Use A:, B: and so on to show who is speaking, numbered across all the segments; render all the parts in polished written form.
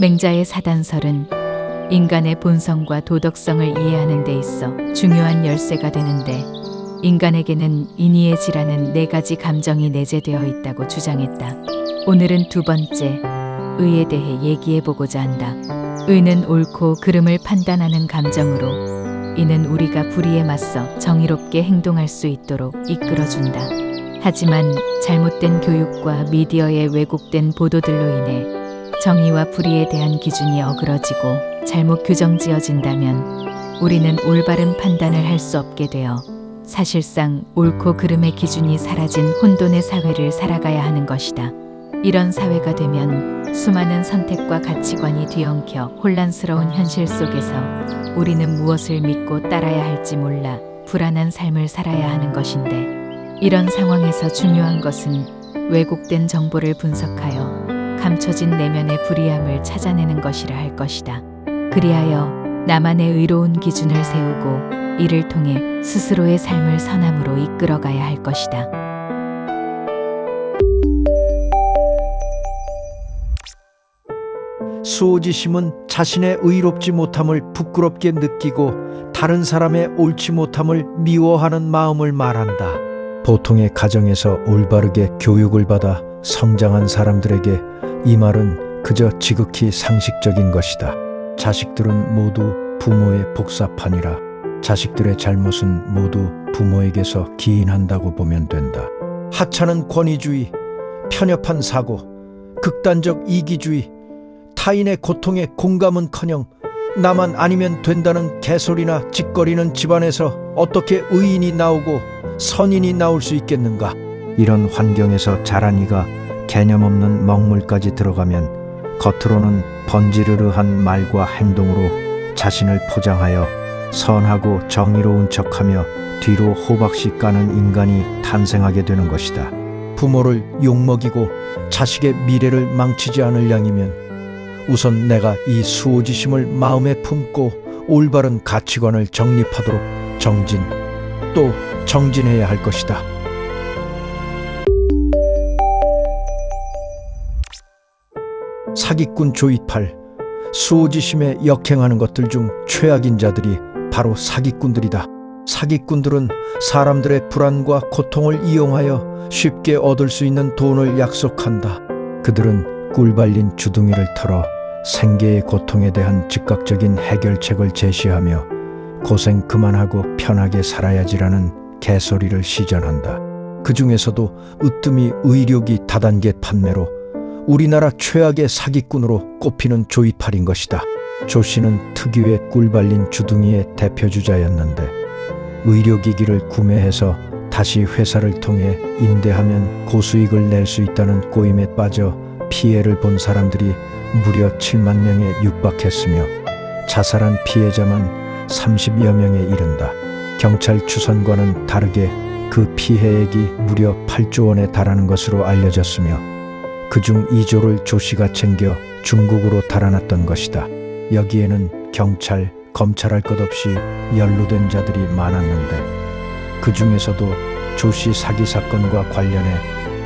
A: 맹자의 사단설은 인간의 본성과 도덕성을 이해하는 데 있어 중요한 열쇠가 되는데, 인간에게는 인의애지라는 4가지 감정이 내재되어 있다고 주장했다. 오늘은 두 번째, 의에 대해 얘기해보고자 한다. 의는 옳고 그름을 판단하는 감정으로, 이는 우리가 불의에 맞서 정의롭게 행동할 수 있도록 이끌어준다. 하지만 잘못된 교육과 미디어의 왜곡된 보도들로 인해 정의와 불의에 대한 기준이 어그러지고 잘못 규정지어진다면 우리는 올바른 판단을 할 수 없게 되어 사실상 옳고 그름의 기준이 사라진 혼돈의 사회를 살아가야 하는 것이다. 이런 사회가 되면 수많은 선택과 가치관이 뒤엉켜 혼란스러운 현실 속에서 우리는 무엇을 믿고 따라야 할지 몰라 불안한 삶을 살아야 하는 것인데, 이런 상황에서 중요한 것은 왜곡된 정보를 분석하여 감춰진 내면의 불의함을 찾아내는 것이라 할 것이다. 그리하여 나만의 의로운 기준을 세우고 이를 통해 스스로의 삶을 선함으로 이끌어가야 할 것이다.
B: 수호지심은 자신의 의롭지 못함을 부끄럽게 느끼고 다른 사람의 옳지 못함을 미워하는 마음을 말한다. 보통의 가정에서 올바르게 교육을 받아 성장한 사람들에게 이 말은 그저 지극히 상식적인 것이다. 자식들은 모두 부모의 복사판이라 자식들의 잘못은 모두 부모에게서 기인한다고 보면 된다. 하찮은 권위주의, 편협한 사고, 극단적 이기주의, 타인의 고통에 공감은커녕 나만 아니면 된다는 개소리나 짓거리는 집안에서 어떻게 의인이 나오고 선인이 나올 수 있겠는가? 이런 환경에서 자란 이가 개념 없는 먹물까지 들어가면 겉으로는 번지르르한 말과 행동으로 자신을 포장하여 선하고 정의로운 척하며 뒤로 호박씨 까는 인간이 탄생하게 되는 것이다. 부모를 욕먹이고 자식의 미래를 망치지 않을 양이면 우선 내가 이 수호지심을 마음에 품고 올바른 가치관을 정립하도록 또 정진해야 할 것이다. 사기꾼 조이팔, 수호지심에 역행하는 것들 중 최악인 자들이 바로 사기꾼들이다. 사기꾼들은 사람들의 불안과 고통을 이용하여 쉽게 얻을 수 있는 돈을 약속한다. 그들은 꿀발린 주둥이를 털어 생계의 고통에 대한 즉각적인 해결책을 제시하며 고생 그만하고 편하게 살아야지라는 개소리를 시전한다. 그 중에서도 으뜸이 의료기 다단계 판매로 우리나라 최악의 사기꾼으로 꼽히는 조이팔인 것이다. 조 씨는 특유의 꿀발린 주둥이의 대표주자였는데, 의료기기를 구매해서 다시 회사를 통해 임대하면 고수익을 낼 수 있다는 꼬임에 빠져 피해를 본 사람들이 무려 7만 명에 육박했으며 자살한 피해자만 30여 명에 이른다. 경찰 추산과는 다르게 그 피해액이 무려 8조 원에 달하는 것으로 알려졌으며 그중 2조를 조 씨가 챙겨 중국으로 달아났던 것이다. 여기에는 경찰, 검찰할 것 없이 연루된 자들이 많았는데, 그 중에서도 조 씨 사기 사건과 관련해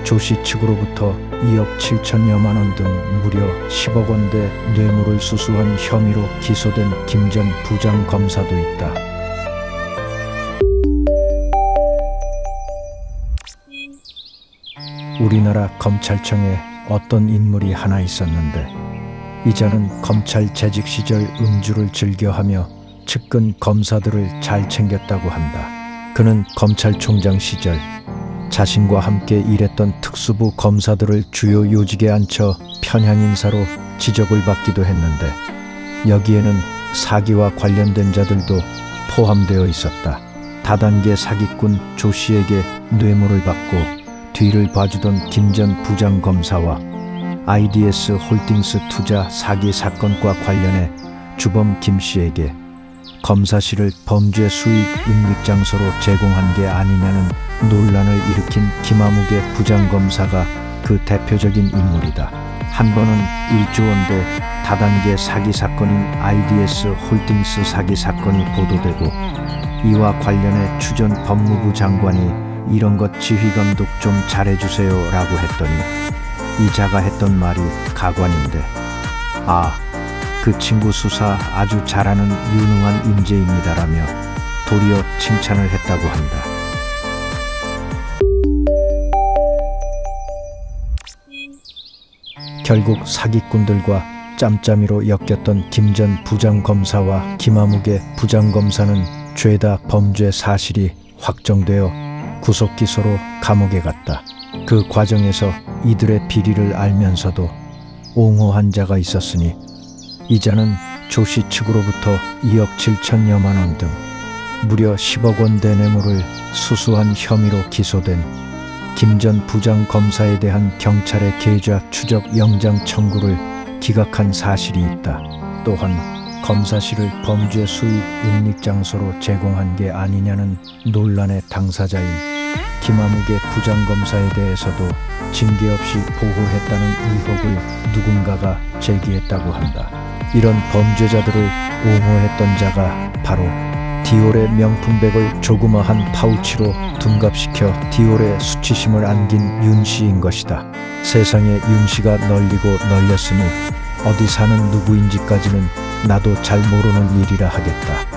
B: 조 씨 측으로부터 2억 7천여만 원 등 무려 10억 원대 뇌물을 수수한 혐의로 기소된 김 전 부장검사도 있다. 우리나라 검찰청에 어떤 인물이 하나 있었는데, 이자는 검찰 재직 시절 음주를 즐겨하며 측근 검사들을 잘 챙겼다고 한다. 그는 검찰총장 시절 자신과 함께 일했던 특수부 검사들을 주요 요직에 앉혀 편향 인사로 지적을 받기도 했는데, 여기에는 사기와 관련된 자들도 포함되어 있었다. 다단계 사기꾼 조 씨에게 뇌물을 받고 뒤를 봐주던 김 전 부장검사와 IDS 홀딩스 투자 사기 사건과 관련해 주범 김 씨에게 검사실을 범죄 수익 은닉 장소로 제공한 게 아니냐는 논란을 일으킨 김아무개 부장검사가 그 대표적인 인물이다. 한 번은 1조 원대 다단계 사기 사건인 IDS 홀딩스 사기 사건이 보도되고, 이와 관련해 추전 법무부 장관이 이런 것 지휘감독 좀 잘해주세요 라고 했더니 이자가 했던 말이 가관인데, 그 친구 수사 아주 잘하는 유능한 인재입니다라며 도리어 칭찬을 했다고 한다. 결국 사기꾼들과 짬짬이로 엮였던 김 전 부장검사와 김아무개 부장검사는 죄다 범죄 사실이 확정되어 구속기소로 감옥에 갔다. 그 과정에서 이들의 비리를 알면서도 옹호한 자가 있었으니 이자는 조씨 측으로부터 2억 7천여만 원 등 무려 10억 원 대뇌물을 수수한 혐의로 기소된 김 전 부장검사에 대한 경찰의 계좌 추적 영장 청구를 기각한 사실이 있다. 또한 검사실을 범죄 수익 은닉 장소로 제공한 게 아니냐는 논란의 당사자인 김아무개 부장검사에 대해서도 징계 없이 보호했다는 의혹을 누군가가 제기했다고 한다. 이런 범죄자들을 옹호했던 자가 바로 디올의 명품백을 조그마한 파우치로 둔갑시켜 디올의 수치심을 안긴 윤 씨인 것이다. 세상에 윤 씨가 널리고 널렸으니 어디 사는 누구인지까지는 나도 잘 모르는 일이라 하겠다.